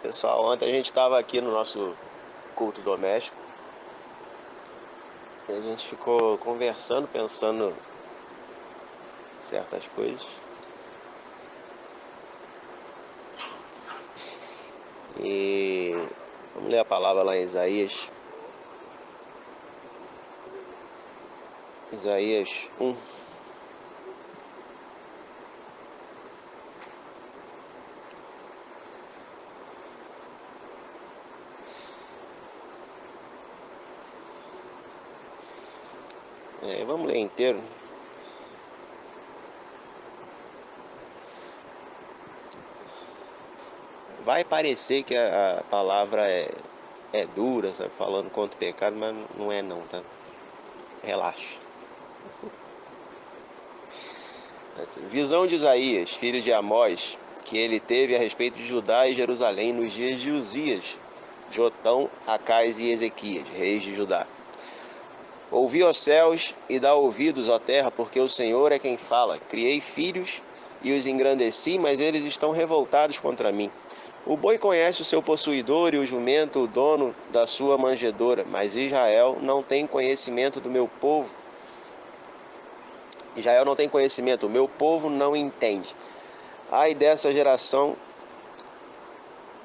Pessoal, ontem a gente estava aqui no nosso culto doméstico e a gente ficou conversando, pensando em certas coisas. E vamos ler a palavra lá em Isaías. Isaías 1. Vamos ler inteiro. Vai parecer que a palavra é dura, sabe? Falando contra o pecado, mas não é não, tá? Relaxa. Visão de Isaías, filho de Amós, que ele teve a respeito de Judá e Jerusalém nos dias de Uzias, Jotão, Acais e Ezequias, reis de Judá. Ouvi, ó céus, e dá ouvidos, ó terra, porque o Senhor é quem fala. Criei filhos e os engrandeci, mas eles estão revoltados contra mim. O boi conhece o seu possuidor e o jumento o dono da sua manjedoura, mas Israel não tem conhecimento do meu povo. Israel não tem conhecimento, o meu povo não entende. Ai dessa geração,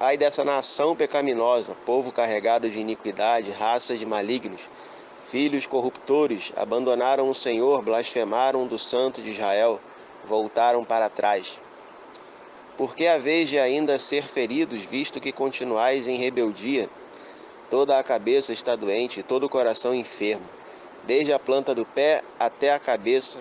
ai dessa nação pecaminosa, povo carregado de iniquidade, raça de malignos. Filhos corruptores, abandonaram o Senhor, blasfemaram do Santo de Israel, voltaram para trás. Porque haveis de ainda ser feridos, visto que continuais em rebeldia? Toda a cabeça está doente, todo o coração enfermo. Desde a planta do pé até a cabeça,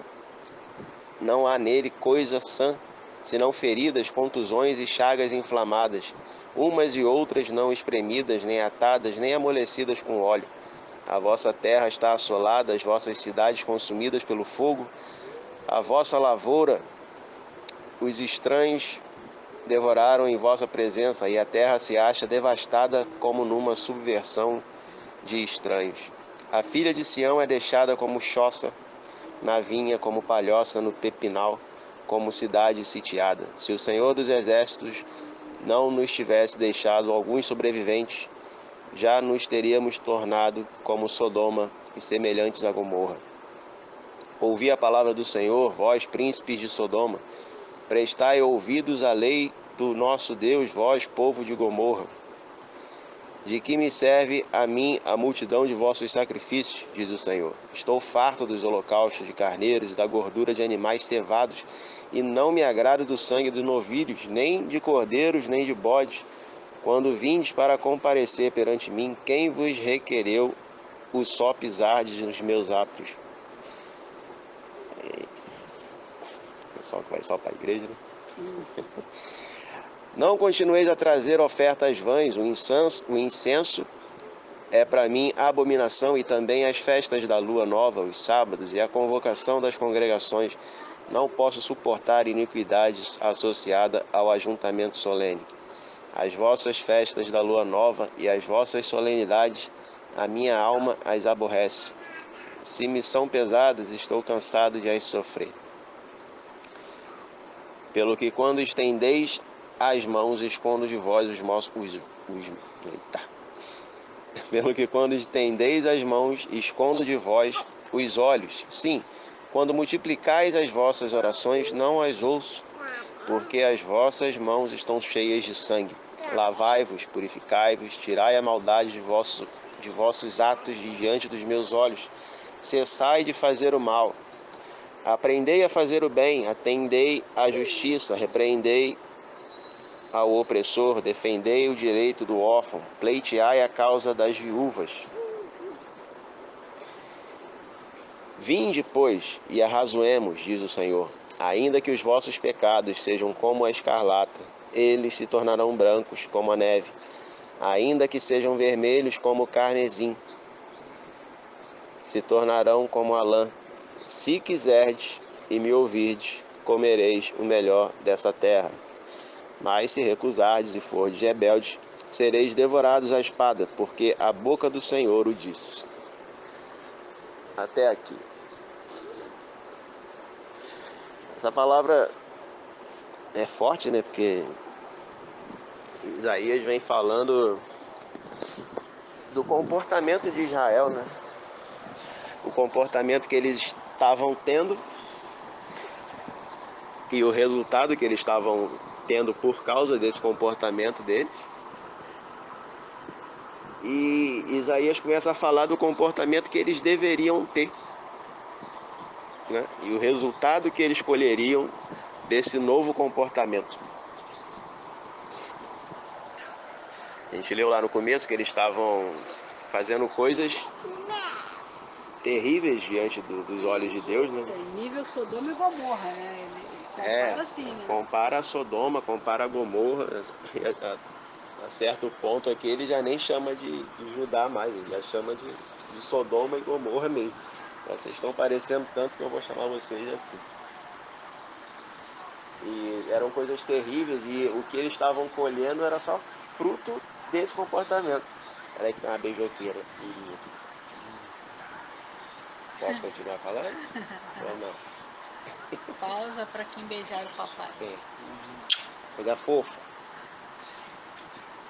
não há nele coisa sã, senão feridas, contusões e chagas inflamadas, umas e outras não espremidas, nem atadas, nem amolecidas com óleo. A vossa terra está assolada, as vossas cidades consumidas pelo fogo, a vossa lavoura os estranhos devoraram em vossa presença, e a terra se acha devastada como numa subversão de estranhos. A filha de Sião é deixada como choça na vinha, como palhoça no pepinal, como cidade sitiada. Se o Senhor dos Exércitos não nos tivesse deixado alguns sobreviventes, já nos teríamos tornado como Sodoma e semelhantes a Gomorra. Ouvi a palavra do Senhor, vós, príncipes de Sodoma. Prestai ouvidos à lei do nosso Deus, vós, povo de Gomorra. De que me serve a mim a multidão de vossos sacrifícios, diz o Senhor. Estou farto dos holocaustos de carneiros e da gordura de animais cevados, e não me agrado do sangue dos novilhos, nem de cordeiros, nem de bodes. Quando vindes para comparecer perante mim, quem vos requereu o só pisardes nos meus átrios? Pessoal que vai só para a igreja, né? Não continueis a trazer ofertas vãs, o incenso é para mim abominação, e também as festas da lua nova, os sábados e a convocação das congregações. Não posso suportar iniquidades associadas ao ajuntamento solene. As vossas festas da lua nova e as vossas solenidades, a minha alma as aborrece. Se me são pesadas, estou cansado de as sofrer. Pelo que quando estendeis as mãos, escondo de vós Pelo que quando estendeis as mãos, escondo de vós os olhos. Sim, quando multiplicais as vossas orações, não as ouço, porque as vossas mãos estão cheias de sangue. Lavai-vos, purificai-vos, tirai a maldade de vossos atos de diante dos meus olhos. Cessai de fazer o mal. Aprendei a fazer o bem, atendei à justiça, repreendei ao opressor, defendei o direito do órfão, pleiteai a causa das viúvas. Vinde, pois, e arrazoemos, diz o Senhor. Ainda que os vossos pecados sejam como a escarlata, eles se tornarão brancos como a neve. Ainda que sejam vermelhos como o carmesim, se tornarão como a lã. Se quiserdes e me ouvirdes, comereis o melhor dessa terra. Mas se recusardes e fordes rebeldes, sereis devorados à espada, porque a boca do Senhor o disse. Até aqui. Essa palavra é forte, né? Porque Isaías vem falando do comportamento de Israel, né? O comportamento que eles estavam tendo e o resultado que eles estavam tendo por causa desse comportamento deles. E Isaías começa a falar do comportamento que eles deveriam ter, né? E o resultado que eles colheriam desse novo comportamento. A gente leu lá no começo que eles estavam fazendo coisas terríveis diante dos olhos de Deus, né? Nível Sodoma e Gomorra, né? Ele compara assim, né? Compara a Sodoma, compara a Gomorra. A certo ponto aqui ele já nem chama de Judá mais, ele já chama de Sodoma e Gomorra mesmo. Vocês estão parecendo tanto que eu vou chamar vocês assim. E eram coisas terríveis e o que eles estavam colhendo era só fruto desse comportamento. Peraí que tem uma beijoqueira mirinha aqui. Posso continuar falando? Ou não? Pausa para quem beijar o papai. É. Coisa fofa.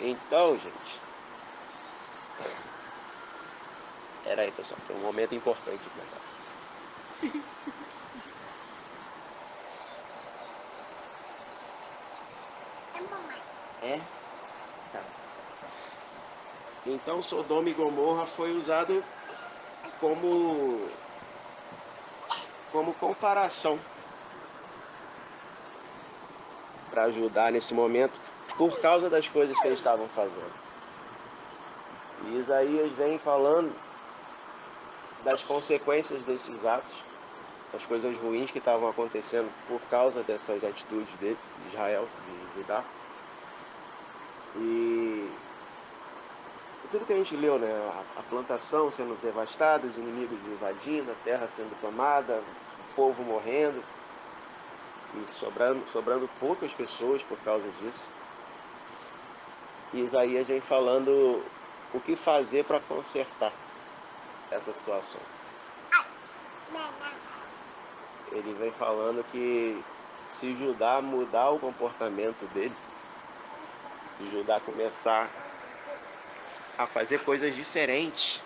Então, gente. Peraí, pessoal, tem um momento importante aqui. É? Tá. Então Sodoma e Gomorra foi usado como comparação para ajudar nesse momento por causa das coisas que eles estavam fazendo. E Isaías vem falando das consequências desses atos, das coisas ruins que estavam acontecendo por causa dessas atitudes dele, de Israel, de Judá. E tudo que a gente leu, né? A plantação sendo devastada, os inimigos invadindo, a terra sendo tomada, o povo morrendo e sobrando poucas pessoas por causa disso. E Isaías vem falando o que fazer para consertar essa situação. Ele vem falando que se Judá mudar o comportamento dele, se Judá começar a fazer coisas diferentes,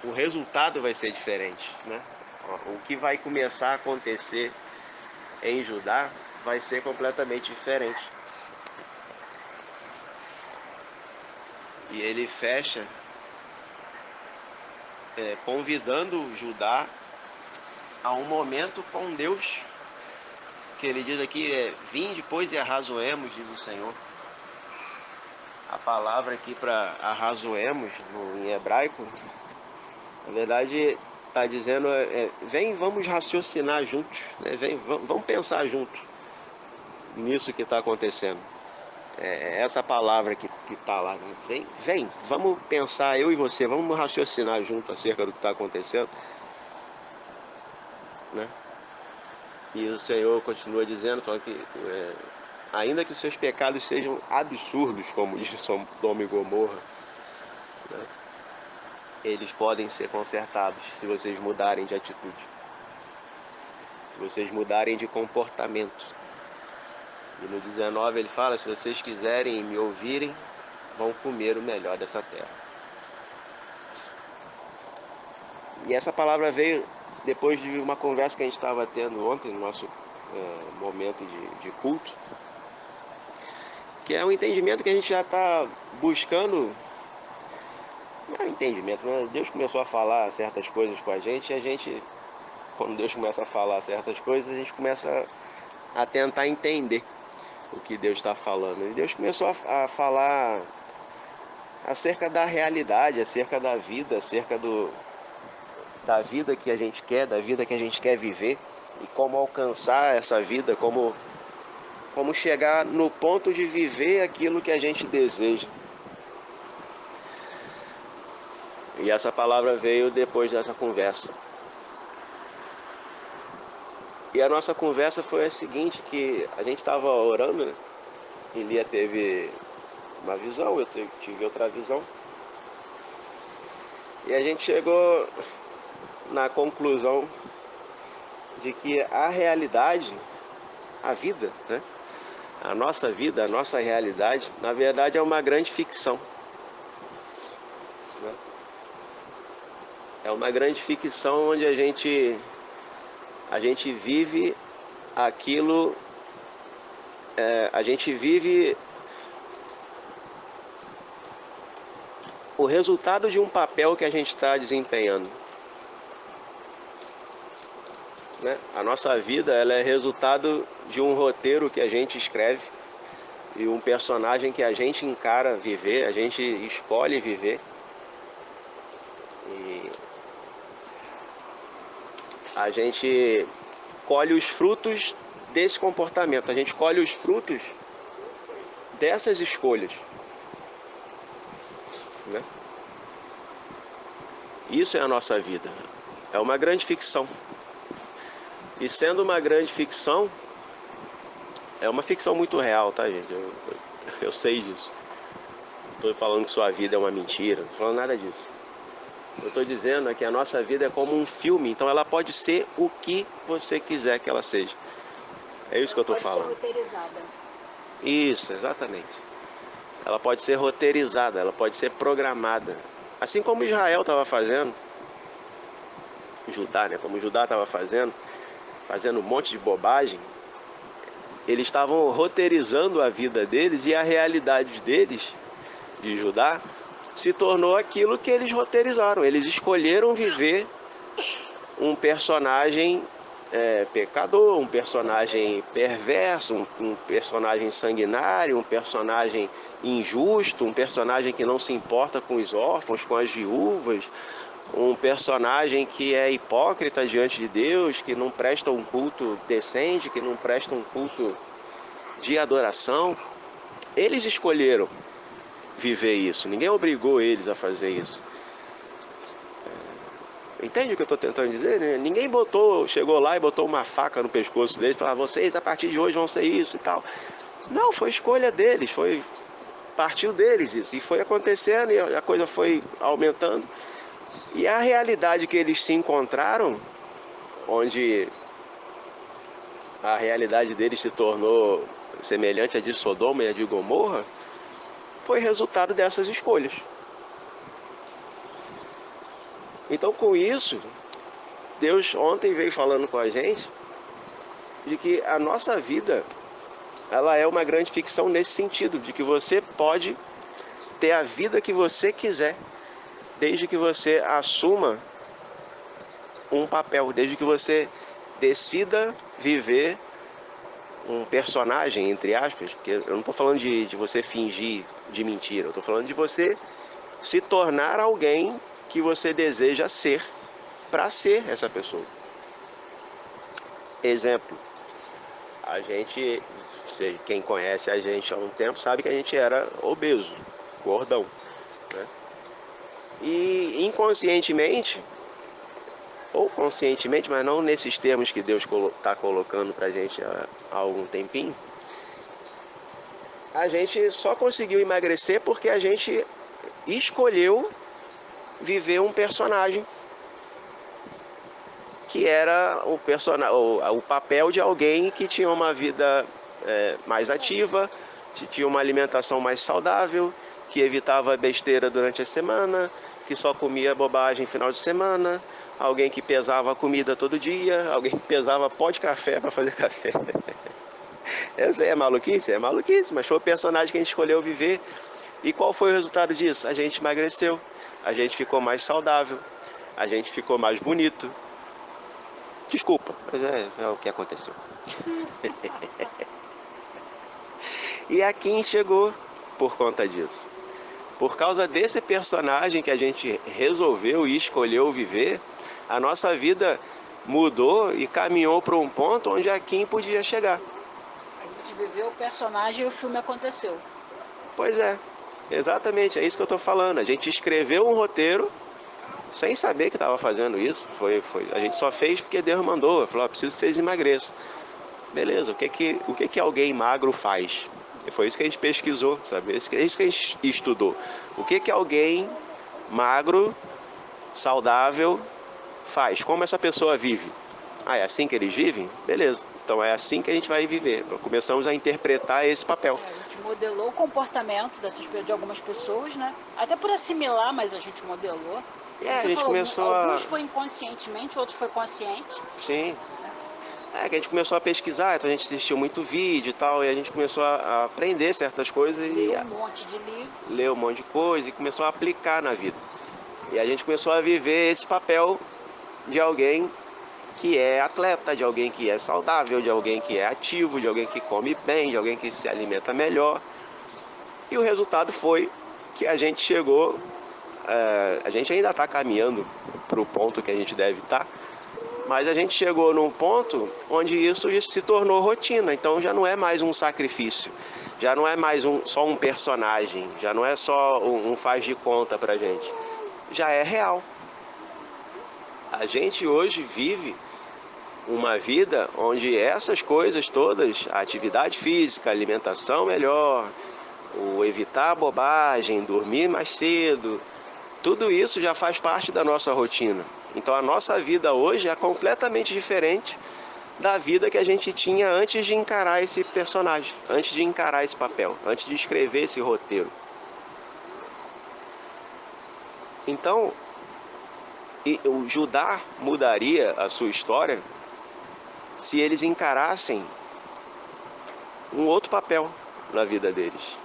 o resultado vai ser diferente, né? O que vai começar a acontecer em Judá vai ser completamente diferente. E ele fecha convidando Judá a um momento com Deus, que ele diz aqui vinde, pois, e arrazoemos, diz o Senhor. A palavra aqui para arrazoemos em hebraico, na verdade está dizendo vem, vamos raciocinar juntos, né? Vem, vamos pensar juntos nisso que está acontecendo. Essa palavra que está lá, né? Vem, vamos pensar, eu e você, vamos raciocinar junto acerca do que está acontecendo, né? E o Senhor continua dizendo, falando que ainda que os seus pecados sejam absurdos, como diz Sodoma e Gomorra, né? Eles podem ser consertados se vocês mudarem de atitude, se vocês mudarem de comportamento. E no 19 ele fala, se vocês quiserem me ouvirem, vão comer o melhor dessa terra. E essa palavra veio depois de uma conversa que a gente estava tendo ontem no nosso momento de culto, que é um entendimento que a gente já está buscando. Não é um entendimento, né? Deus começou a falar certas coisas com a gente, e a gente, quando Deus começa a falar certas coisas, a gente começa a tentar entender o que Deus está falando. E Deus começou a falar acerca da realidade, acerca da vida, acerca da vida que a gente quer, da vida que a gente quer viver, e como alcançar essa vida, como chegar no ponto de viver aquilo que a gente deseja. E essa palavra veio depois dessa conversa. E a nossa conversa foi a seguinte, que a gente estava orando, né? Elia teve uma visão, eu tive outra visão. E a gente chegou na conclusão de que a realidade a vida, né? A nossa vida, a nossa realidade, na verdade é uma grande ficção, né? É uma grande ficção onde a gente vive aquilo, a gente vive o resultado de um papel que a gente está desempenhando, né? A nossa vida, ela é resultado de um roteiro que a gente escreve e um personagem que a gente encara viver, a gente escolhe viver. E a gente colhe os frutos desse comportamento, a gente colhe os frutos dessas escolhas, né? Isso é a nossa vida. É uma grande ficção. E sendo uma grande ficção, é uma ficção muito real, tá, gente? Eu sei disso. Não estou falando que sua vida é uma mentira, não estou falando nada disso. Eu estou dizendo é que a nossa vida é como um filme, então ela pode ser o que você quiser que ela seja. É isso que eu estou falando. Pode ser roteirizada. Isso, exatamente. Ela pode ser roteirizada, ela pode ser programada. Assim como Israel estava fazendo, Judá, né? Como Judá estava fazendo um monte de bobagem, eles estavam roteirizando a vida deles e a realidade deles, de Judá, se tornou aquilo que eles roteirizaram. Eles escolheram viver um personagem pecador, um personagem perverso, um personagem sanguinário, um personagem injusto, um personagem que não se importa com os órfãos, com as viúvas, um personagem que é hipócrita diante de Deus, que não presta um culto decente, que não presta um culto de adoração. Eles escolheram viver isso, ninguém obrigou eles a fazer isso. Entende o que eu estou tentando dizer, né? Ninguém chegou lá e botou uma faca no pescoço deles e falou: vocês a partir de hoje vão ser isso e tal. Não, foi escolha deles, partiu deles isso. E foi acontecendo e a coisa foi aumentando. E a realidade que eles se encontraram, onde a realidade deles se tornou semelhante à de Sodoma e à de Gomorra, foi resultado dessas escolhas. Então, com isso, Deus ontem veio falando com a gente de que a nossa vida, ela é uma grande ficção nesse sentido, de que você pode ter a vida que você quiser, desde que você assuma um papel, desde que você decida viver um personagem, entre aspas, porque eu não estou falando de você fingir de mentira, eu estou falando de você se tornar alguém que você deseja ser, para ser essa pessoa. Exemplo, quem conhece a gente há um tempo sabe que a gente era obeso, gordão, né? E inconscientemente, ou conscientemente, mas não nesses termos que Deus está colocando pra gente há algum tempinho, a gente só conseguiu emagrecer porque a gente escolheu viver um personagem que era o papel de alguém que tinha uma vida mais ativa, que tinha uma alimentação mais saudável, que evitava besteira durante a semana, que só comia bobagem no final de semana, alguém que pesava comida todo dia, alguém que pesava pó de café para fazer café. Essa é maluquice? É maluquice, mas foi o personagem que a gente escolheu viver. E qual foi o resultado disso? A gente emagreceu, a gente ficou mais saudável, a gente ficou mais bonito. Desculpa, mas é o que aconteceu. E a Kim chegou por conta disso. Por causa desse personagem que a gente resolveu e escolheu viver, a nossa vida mudou e caminhou para um ponto onde a Kim podia chegar. A gente viveu o personagem e o filme aconteceu. Pois é, exatamente, é isso que eu estou falando. A gente escreveu um roteiro sem saber que estava fazendo isso. A gente só fez porque Deus mandou. Falou: preciso que vocês emagreçam. Beleza, o que alguém magro faz? E foi isso que a gente pesquisou, sabe? É isso que a gente estudou. O que alguém magro, saudável, faz? Como essa pessoa vive? Ah, é assim que eles vivem? Beleza. Então é assim que a gente vai viver. Começamos a interpretar esse papel. A gente modelou o comportamento de algumas pessoas, né? Até por assimilar, mas a gente modelou. A Você gente falou, começou alguns foi inconscientemente, outros foi consciente. Sim. Que a gente começou a pesquisar, então a gente assistiu muito vídeo e tal, e a gente começou a aprender certas coisas e Leu um monte de livro. leu um monte de coisa e começou a aplicar na vida. E a gente começou a viver esse papel de alguém que é atleta, de alguém que é saudável, de alguém que é ativo, de alguém que come bem, de alguém que se alimenta melhor. E o resultado foi que a gente chegou, a gente ainda está caminhando para o ponto que a gente deve estar, mas a gente chegou num ponto onde isso se tornou rotina, então já não é mais um sacrifício, já não é mais só um personagem, já não é só um faz de conta pra gente, já é real. A gente hoje vive uma vida onde essas coisas todas, a atividade física, a alimentação melhor, o evitar bobagem, dormir mais cedo, tudo isso já faz parte da nossa rotina. Então a nossa vida hoje é completamente diferente da vida que a gente tinha antes de encarar esse personagem, antes de encarar esse papel, antes de escrever esse roteiro. Então, o Judá mudaria a sua história se eles encarassem um outro papel na vida deles.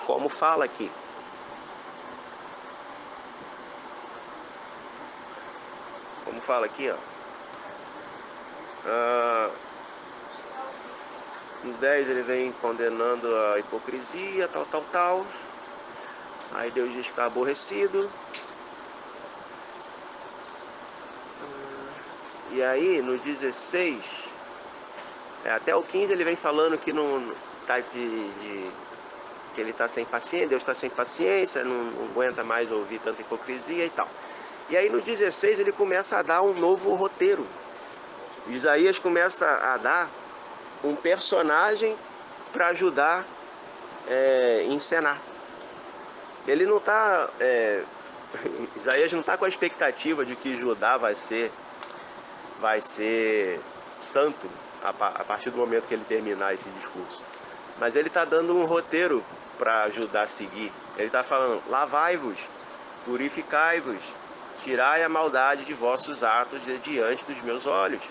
Como fala aqui. Como fala aqui, ó. No 10 ele vem condenando a hipocrisia, tal. Aí Deus diz que está aborrecido. E aí no 16, até o 15 ele vem falando que não tá que ele está sem paciência, Deus está sem paciência, não aguenta mais ouvir tanta hipocrisia e tal. E aí no 16 ele começa a dar um novo roteiro. Isaías começa a dar um personagem para ajudar a encenar. Ele não está... Isaías não está com a expectativa de que Judá vai ser santo a partir do momento que ele terminar esse discurso. Mas ele está dando um roteiro para ajudar a seguir. Ele está falando: lavai-vos, purificai-vos, tirai a maldade de vossos atos de diante dos meus olhos.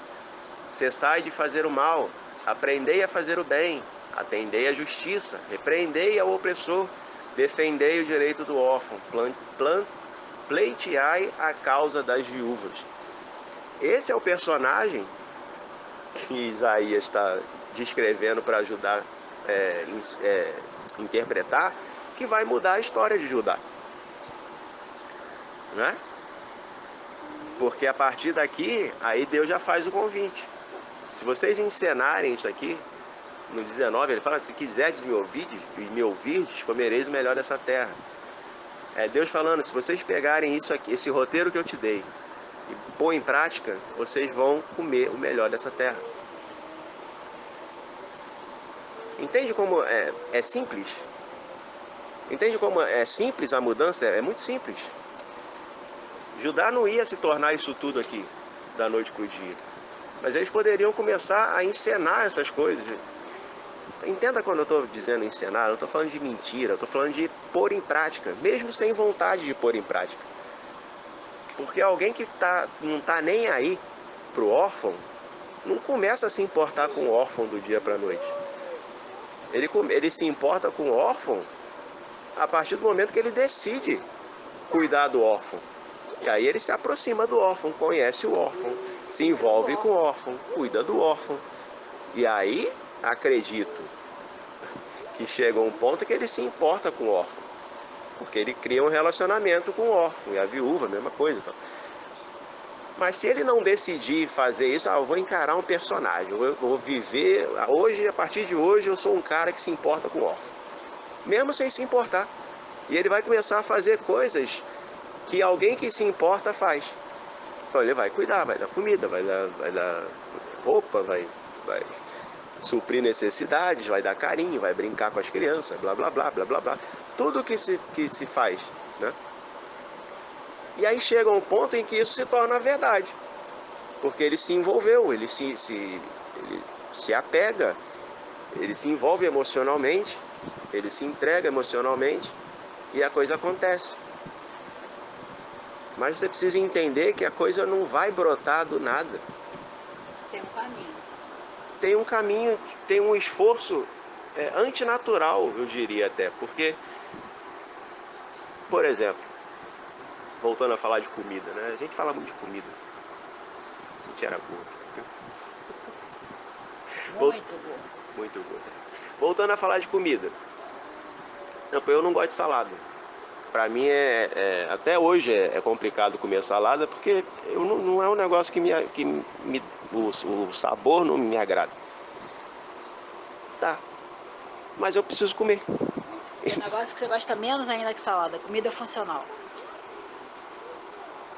Cessai de fazer o mal, aprendei a fazer o bem, atendei a justiça, repreendei ao opressor, defendei o direito do órfão, pleiteai a causa das viúvas. Esse é o personagem que Isaías está descrevendo para ajudar interpretar, que vai mudar a história de Judá, né? Porque a partir daqui, aí Deus já faz o convite. Se vocês encenarem isso aqui, no 19 ele fala: se quiserdes me ouvirdes, comereis o melhor dessa terra. É Deus falando: se vocês pegarem isso aqui, esse roteiro que eu te dei, e pôr em prática, vocês vão comer o melhor dessa terra. Entende como é simples? Entende como é simples a mudança? É muito simples. Judá não ia se tornar isso tudo aqui, da noite para o dia. Mas eles poderiam começar a encenar essas coisas. Entenda quando eu estou dizendo encenar, eu não estou falando de mentira, eu estou falando de pôr em prática, mesmo sem vontade de pôr em prática. Porque alguém que não está nem aí para o órfão, não começa a se importar com o órfão do dia para a noite. Ele se importa com o órfão a partir do momento que ele decide cuidar do órfão. E aí ele se aproxima do órfão, conhece o órfão, se envolve com o órfão, cuida do órfão. E aí, acredito que chega um ponto que ele se importa com o órfão, porque ele cria um relacionamento com o órfão, e a viúva, a mesma coisa. Então. Mas se ele não decidir fazer isso, eu vou encarar um personagem, eu vou viver, hoje, a partir de hoje, eu sou um cara que se importa com o órfão. Mesmo sem se importar. E ele vai começar a fazer coisas que alguém que se importa faz. Então ele vai cuidar, vai dar comida, vai dar roupa, vai suprir necessidades, vai dar carinho, vai brincar com as crianças, blá blá blá blá blá blá. Tudo que se faz, né? E aí chega um ponto em que isso se torna verdade. Porque ele se envolveu, ele se apega, ele se envolve emocionalmente, ele se entrega emocionalmente e a coisa acontece. Mas você precisa entender que a coisa não vai brotar do nada. Tem um caminho. Tem um caminho, tem um esforço antinatural, eu diria até. Porque, por exemplo, voltando a falar de comida, né? A gente fala muito de comida. A gente era gordo. Muito bom. Muito gordo. Voltando a falar de comida. Eu não gosto de salada. Pra mim até hoje é complicado comer salada, porque não é um negócio o sabor não me agrada. Tá, mas eu preciso comer. Tem um negócio que você gosta menos ainda que salada, comida funcional.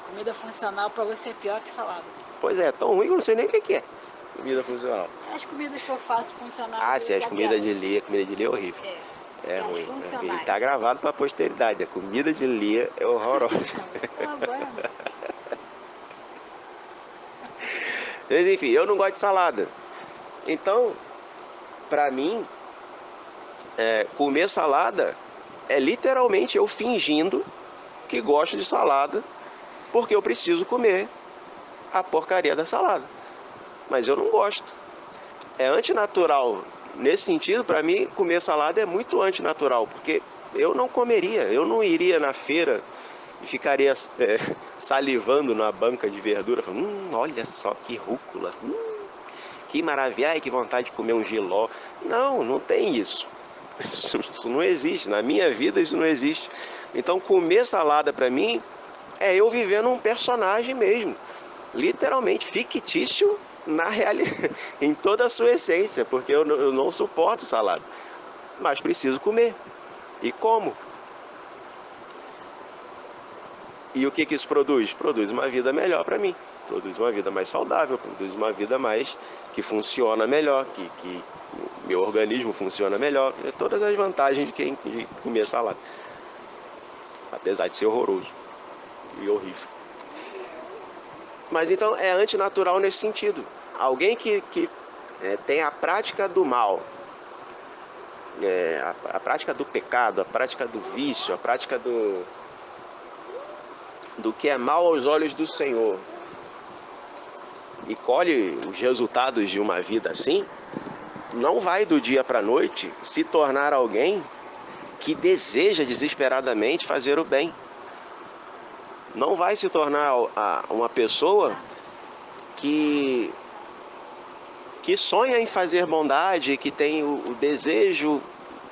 Comida funcional pra você é pior que salada. Pois é, tão ruim que eu não sei nem o que é comida funcional. As comidas que eu faço funcional. Se as comidas de Lia, comida de Lia é horrível. É ruim. E tá gravado pra posteridade. A comida de Lia é horrorosa. Mas enfim, eu não gosto de salada. Então, pra mim, comer salada é literalmente eu fingindo que gosto de salada, porque eu preciso comer a porcaria da salada. Mas eu não gosto. É antinatural. Nesse sentido, para mim, comer salada é muito antinatural, porque eu não comeria, eu não iria na feira e ficaria salivando na banca de verdura, falando, olha só que rúcula, que maravilha, ai, que vontade de comer um jiló. Não tem isso. Isso não existe, na minha vida isso não existe. Então comer salada para mim é eu vivendo um personagem mesmo, literalmente fictício na realidade, em toda a sua essência, porque eu não suporto salada, mas preciso comer. E como? E o que isso produz? Produz uma vida melhor para mim, produz uma vida mais saudável, produz uma vida mais que funciona melhor, que meu organismo funciona melhor. Todas as vantagens de comer salada, apesar de ser horroroso e horrível. Mas então é antinatural nesse sentido. Alguém que tem a prática do mal, a prática do pecado, a prática do vício, a prática do que é mal aos olhos do Senhor, e colhe os resultados de uma vida assim, não vai do dia para a noite se tornar alguém que deseja desesperadamente fazer o bem. Não vai se tornar uma pessoa que sonha em fazer bondade, que tem o desejo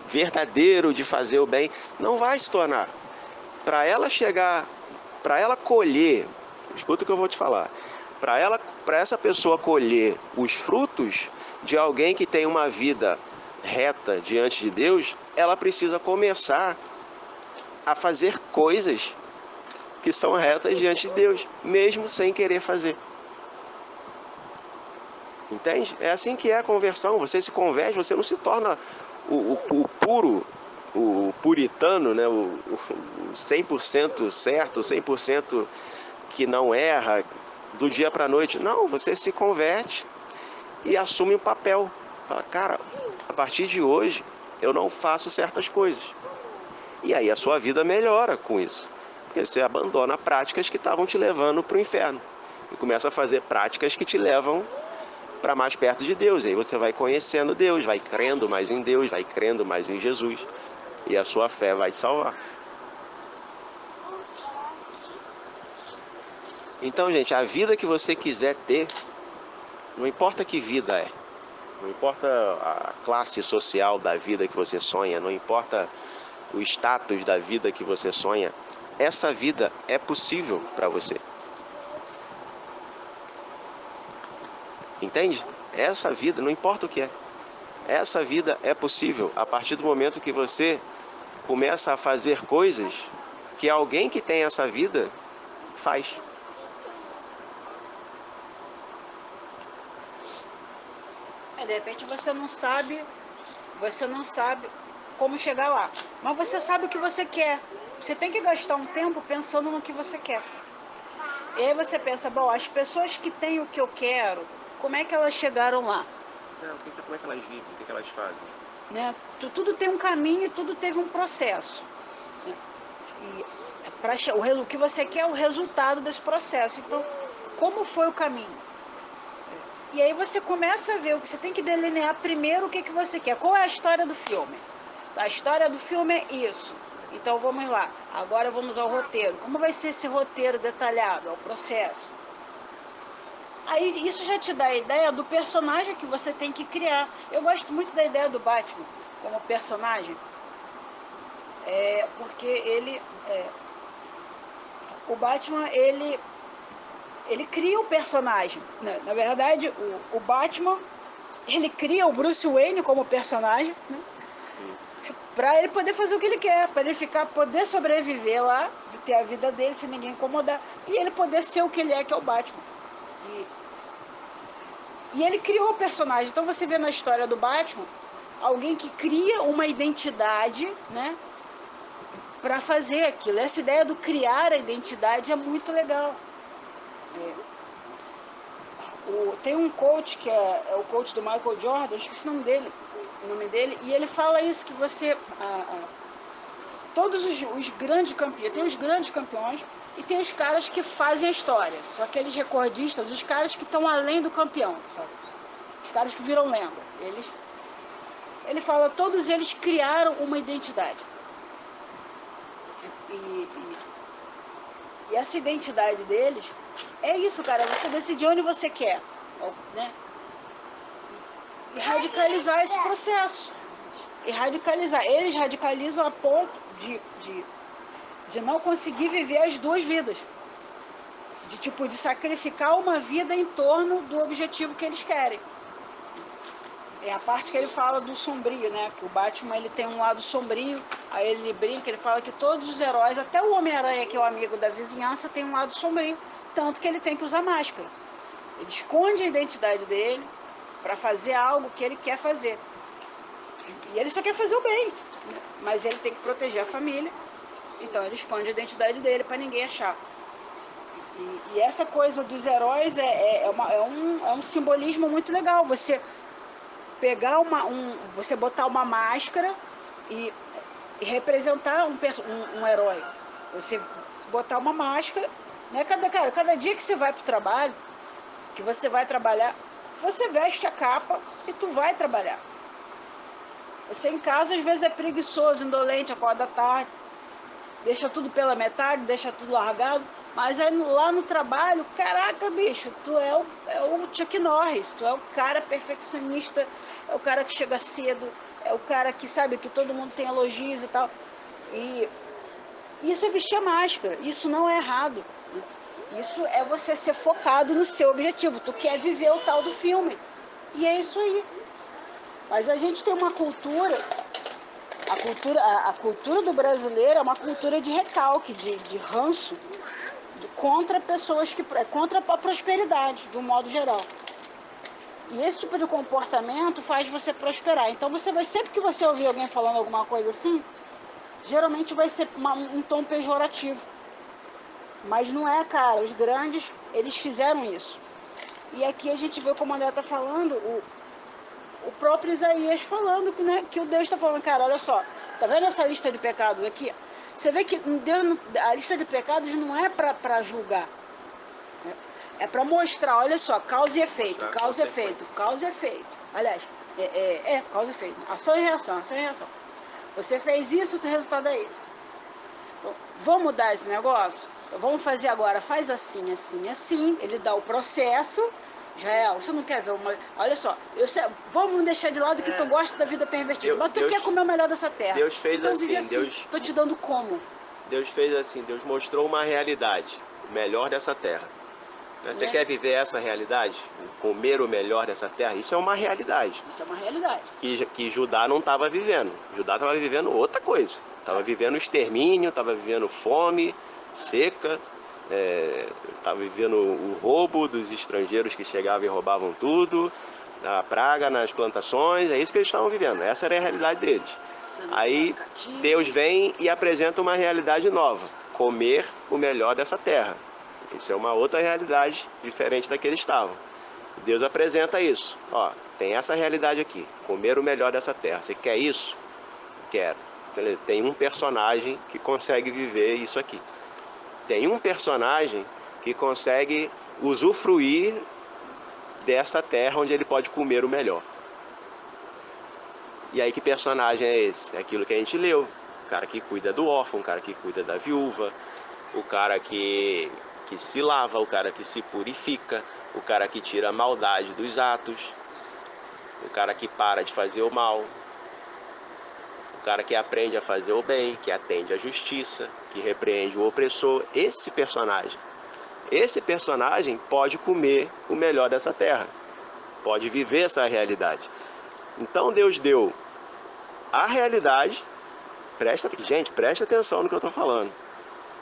verdadeiro de fazer o bem. Não vai se tornar. Para ela chegar, para ela colher, escuta o que eu vou te falar, para essa pessoa colher os frutos de alguém que tem uma vida reta diante de Deus, ela precisa começar a fazer coisas que são retas diante de Deus, mesmo sem querer fazer. Entende? É assim que é a conversão. Você se converte, você não se torna o puro, o puritano, né? o 100% certo, o 100% que não erra do dia para a noite. Não, você se converte e assume um papel. Fala, cara, a partir de hoje eu não faço certas coisas. E aí a sua vida melhora com isso. Porque você abandona práticas que estavam te levando para o inferno. E começa a fazer práticas que te levam para mais perto de Deus. E aí você vai conhecendo Deus, vai crendo mais em Deus, vai crendo mais em Jesus. E a sua fé vai te salvar. Então, gente, a vida que você quiser ter, não importa que vida é, não importa a classe social da vida que você sonha, não importa o status da vida que você sonha, essa vida é possível para você. Entende? Essa vida, não importa o que é, essa vida é possível a partir do momento que você começa a fazer coisas que alguém que tem essa vida faz. De repente você não sabe como chegar lá, mas você sabe o que você quer. Você tem que gastar um tempo pensando no que você quer. E aí você pensa, bom, as pessoas que têm o que eu quero, como é que elas chegaram lá? Como é que elas vivem? O que elas fazem? Né? Tudo tem um caminho e tudo teve um processo. Né? E o que você quer é o resultado desse processo. Então, como foi o caminho? E aí você começa a ver, você tem que delinear primeiro o que você quer. Qual é a história do filme? A história do filme é isso. Então vamos lá. Agora vamos ao roteiro. Como vai ser esse roteiro detalhado? É o processo. Aí isso já te dá a ideia do personagem que você tem que criar. Eu gosto muito da ideia do Batman como personagem. Porque o Batman, ele cria o personagem. Né? Na verdade, o Batman, ele cria o Bruce Wayne como personagem, né? Para ele poder fazer o que ele quer, para ele poder sobreviver lá, ter a vida dele sem ninguém incomodar, e ele poder ser o que ele é, que é o Batman. E ele criou o personagem. Então você vê na história do Batman alguém que cria uma identidade, né, para fazer aquilo. Essa ideia do criar a identidade é muito legal. Tem um coach que é o coach do Michael Jordan, eu esqueci o nome dele, e ele fala isso, que você todos os grandes campeões, tem os grandes campeões e tem os caras que fazem a história, são aqueles recordistas, os caras que estão além do campeão, sabe? Os caras que viram lenda. Ele fala, todos eles criaram uma identidade. E essa identidade deles é isso, cara, você decidir onde você quer, né? E radicalizar esse processo. Eles radicalizam a ponto de não conseguir viver as duas vidas. De sacrificar uma vida em torno do objetivo que eles querem. É a parte que ele fala do sombrio, né? Que o Batman, ele tem um lado sombrio, aí ele brinca, ele fala que todos os heróis, até o Homem-Aranha, que é o amigo da vizinhança, tem um lado sombrio, tanto que ele tem que usar máscara. Ele esconde a identidade dele para fazer algo que ele quer fazer. E ele só quer fazer o bem, né? Mas ele tem que proteger a família, então ele esconde a identidade dele para ninguém achar. E essa coisa dos heróis é um simbolismo muito legal. Você pegar você botar uma máscara e representar um herói. Você botar uma máscara, né? Cada dia que você vai para o trabalho, que você vai trabalhar, você veste a capa e tu vai trabalhar. Você em casa às vezes é preguiçoso, indolente, acorda tarde, deixa tudo pela metade, deixa tudo largado. Mas aí lá no trabalho, caraca, bicho, tu é o Chuck Norris, tu é o cara perfeccionista, é o cara que chega cedo, é o cara que sabe que todo mundo tem elogios e tal. E isso é vestir a máscara, isso não é errado. Isso é você ser focado no seu objetivo, tu quer viver o tal do filme. E é isso aí. Mas a gente tem uma cultura, a cultura do brasileiro é uma cultura de recalque, de ranço, contra pessoas contra a prosperidade, de um modo geral. E esse tipo de comportamento faz você prosperar. Então sempre que você ouvir alguém falando alguma coisa assim, geralmente vai ser um tom pejorativo. Mas não é, cara. Os grandes, eles fizeram isso. E aqui a gente vê, como a André está falando, o próprio Isaías falando, né, que o Deus está falando, cara, olha só, tá vendo essa lista de pecados aqui? Você vê que Deus, a lista de pecados não é para julgar. É para mostrar, olha só, causa e efeito, causa e efeito, causa e efeito. Aliás, causa e efeito. Ação e reação, ação e reação. Você fez isso, o resultado é esse. Então, vamos mudar esse negócio? Então, vamos fazer agora, faz assim, assim, assim. Ele dá o processo. Israel, você não quer ver uma... Olha só, vamos deixar de lado que tu gosta da vida pervertida, mas tu quer comer o melhor dessa terra. Deus fez então, assim, tô te dando como. Deus fez assim, Deus mostrou uma realidade, o melhor dessa terra. Você quer viver essa realidade? Comer o melhor dessa terra? Isso é uma realidade. Isso é uma realidade. Que Judá não estava vivendo. Judá estava vivendo outra coisa. Estava vivendo extermínio, estava vivendo fome, seca, estava vivendo o roubo dos estrangeiros que chegavam e roubavam tudo, a praga nas plantações, é isso que eles estavam vivendo. Essa era a realidade deles. Aí Deus vem e apresenta uma realidade nova: comer o melhor dessa terra. Isso é uma outra realidade diferente da que eles estavam. Deus apresenta isso. Ó, tem essa realidade aqui. Comer o melhor dessa terra. Você quer isso? Quero. Tem um personagem que consegue viver isso aqui. Tem um personagem que consegue usufruir dessa terra onde ele pode comer o melhor. E aí que personagem é esse? É aquilo que a gente leu. O cara que cuida do órfão, o cara que cuida da viúva, o cara que se lava, o cara que se purifica, o cara que tira a maldade dos atos, o cara que para de fazer o mal, o cara que aprende a fazer o bem, que atende à justiça, que repreende o opressor. Esse personagem pode comer o melhor dessa terra, pode viver essa realidade. Então Deus deu a realidade. Gente, presta atenção no que eu estou falando.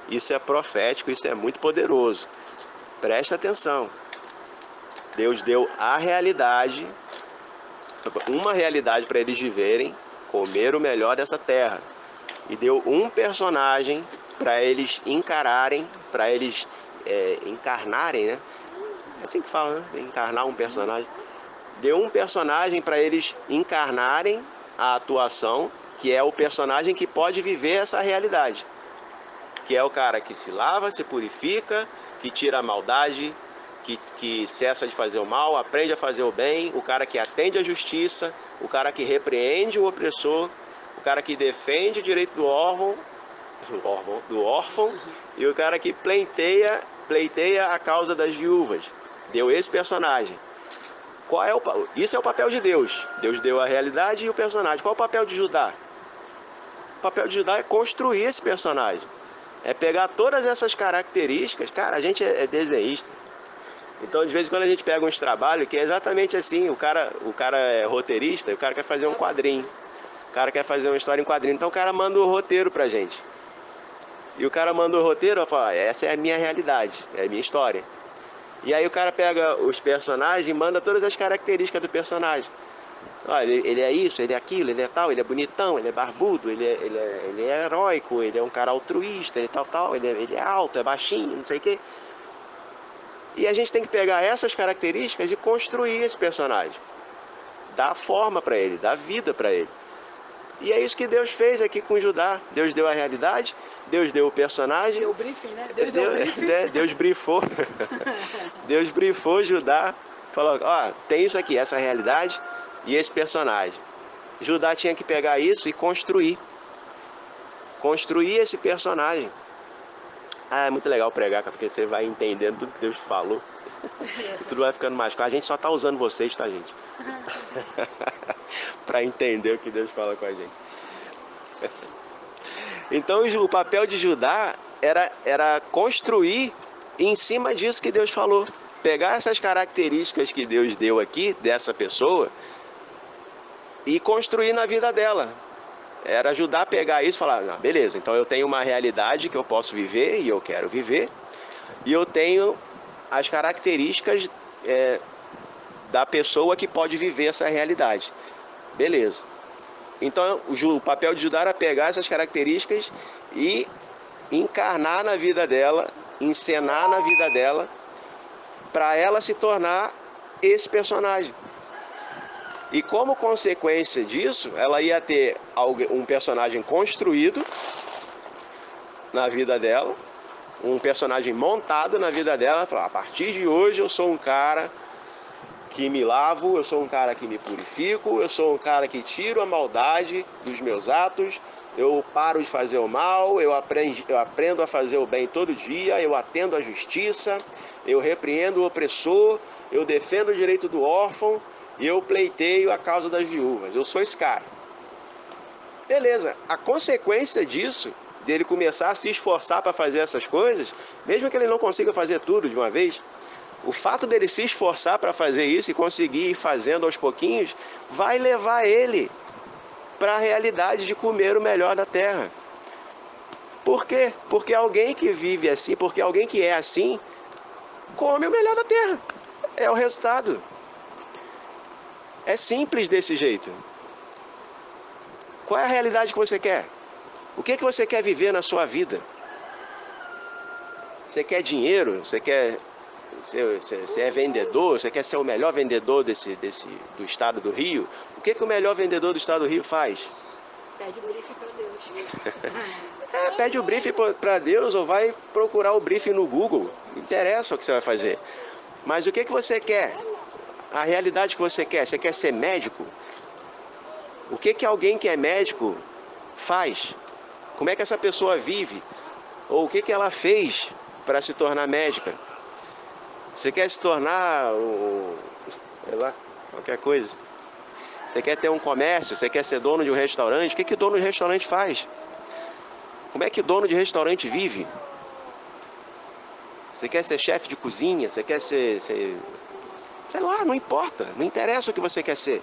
Isso é profético, isso é muito poderoso. Presta atenção. Deus deu a realidade, uma realidade para eles viverem, comer o melhor dessa terra. E deu um personagem para eles encararem, para eles encarnarem, né? É assim que fala, né? Encarnar um personagem. Deu um personagem para eles encarnarem a atuação, que é o personagem que pode viver essa realidade. Que é o cara que se lava, se purifica, que tira a maldade, que cessa de fazer o mal, aprende a fazer o bem, o cara que atende à justiça, o cara que repreende o opressor, o cara que defende o direito do órfão e o cara que pleiteia a causa das viúvas. Deu esse personagem. Isso é o papel de Deus. Deus deu a realidade e o personagem. Qual é o papel de Judá? O papel de Judá é construir esse personagem. É pegar todas essas características. Cara, a gente é desenhista. Então, de vez em quando a gente pega uns trabalhos que é exatamente assim. O cara é roteirista e o cara quer fazer um quadrinho. O cara quer fazer uma história em quadrinho. Então o cara manda o roteiro pra gente. E o cara manda o roteiro e fala, essa é a minha realidade, é a minha história. E aí o cara pega os personagens e manda todas as características do personagem. Olha, ele é isso, ele é aquilo, ele é tal, ele é bonitão, ele é barbudo, ele é heróico, ele é um cara altruísta, ele é tal, ele é alto, é baixinho, não sei o quê. E a gente tem que pegar essas características e construir esse personagem. Dar forma para ele, dar vida para ele. E é isso que Deus fez aqui com Judá. Deus deu a realidade, Deus deu o personagem. Deu o briefing, né? Deu briefing. Deus brifou. Deus brifou Judá. Falou, ó, tem isso aqui, essa realidade e esse personagem. Judá tinha que pegar isso e construir. Construir esse personagem. Ah, é muito legal pregar, porque você vai entendendo tudo que Deus falou. E tudo vai ficando mais claro. A gente só está usando vocês, tá, gente? Para entender o que Deus fala com a gente. Então o papel de Judá era construir em cima disso que Deus falou. Pegar essas características que Deus deu aqui, dessa pessoa, e construir na vida dela. Era ajudar a pegar isso e falar, ah, beleza, então eu tenho uma realidade que eu posso viver e eu quero viver. E eu tenho as características da pessoa que pode viver essa realidade. Beleza. Então o papel de Judá era pegar essas características e encarnar na vida dela, encenar na vida dela, para ela se tornar esse personagem. E como consequência disso, ela ia ter um personagem construído na vida dela, um personagem montado na vida dela. Falar, a partir de hoje eu sou um cara que me lavo, eu sou um cara que me purifico, eu sou um cara que tiro a maldade dos meus atos, eu paro de fazer o mal, eu aprendo a fazer o bem todo dia, eu atendo à justiça, eu repreendo o opressor, eu defendo o direito do órfão e eu pleiteio a causa das viúvas. Eu sou esse cara. Beleza, a consequência disso, dele começar a se esforçar para fazer essas coisas, mesmo que ele não consiga fazer tudo de uma vez, o fato dele se esforçar para fazer isso e conseguir ir fazendo aos pouquinhos, vai levar ele para a realidade de comer o melhor da terra. Por quê? Porque alguém que vive assim, porque alguém que é assim, come o melhor da terra. É o resultado. É simples desse jeito. Qual é a realidade que você quer? O que você quer viver na sua vida? Você quer dinheiro? Você é vendedor? Você quer ser o melhor vendedor do estado do Rio? O que o melhor vendedor do estado do Rio faz? Pede o briefing para Deus. Pede o briefing para Deus ou vai procurar o briefing no Google. Não interessa o que você vai fazer. Mas o que você quer? A realidade que você quer? Você quer ser médico? O que alguém que é médico faz? Como é que essa pessoa vive? Ou o que ela fez para se tornar médica? Você quer se tornar, sei lá, qualquer coisa? Você quer ter um comércio? Você quer ser dono de um restaurante? O que o dono de restaurante faz? Como é que o dono de restaurante vive? Você quer ser chefe de cozinha? Você quer ser... Sei lá, não importa. Não interessa o que você quer ser.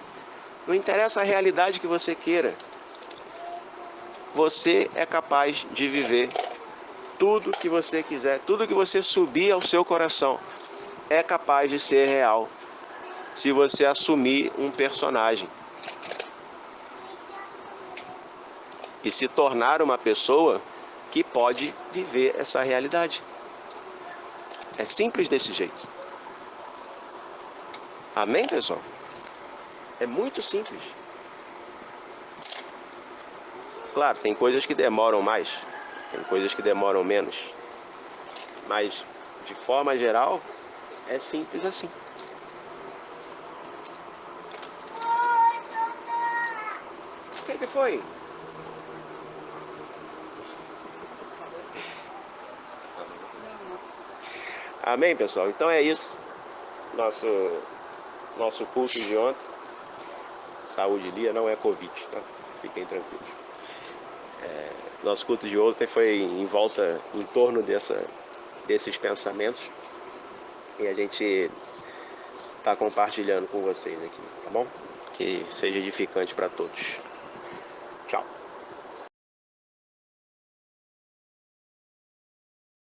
Não interessa a realidade que você queira. Você é capaz de viver tudo que você quiser. Tudo que você subir ao seu coração é capaz de ser real. Se você assumir um personagem. E se tornar uma pessoa que pode viver essa realidade. É simples desse jeito. Amém, pessoal? É muito simples. Claro, tem coisas que demoram mais, tem coisas que demoram menos. Mas, de forma geral, é simples assim. O que foi? Amém, pessoal? Então é isso. Nosso culto de ontem. Saúde Lia, não é Covid, tá? Fiquem tranquilos. Nosso culto de ontem foi em torno desses pensamentos. E a gente está compartilhando com vocês aqui, tá bom? Que seja edificante para todos. Tchau.